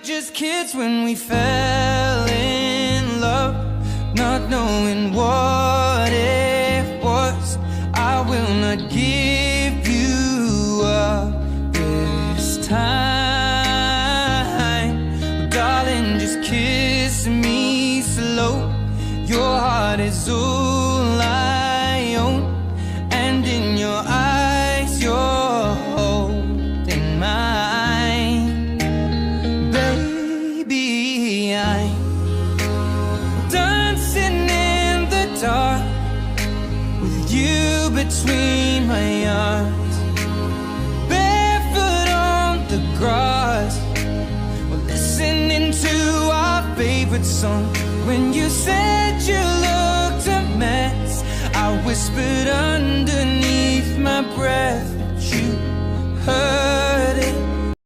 just kids when we fell in love, not knowing what it was. I will not give you up this time. Oh, darling, just kiss me slow. Your heart is all I own, and in your eyes you're holding mine. Baby, I'm dancing in the dark with you between my arms, barefoot on the grass. We're listening to our favorite song. When you said you looked a mess, I whispered underneath my breath, but you heard it.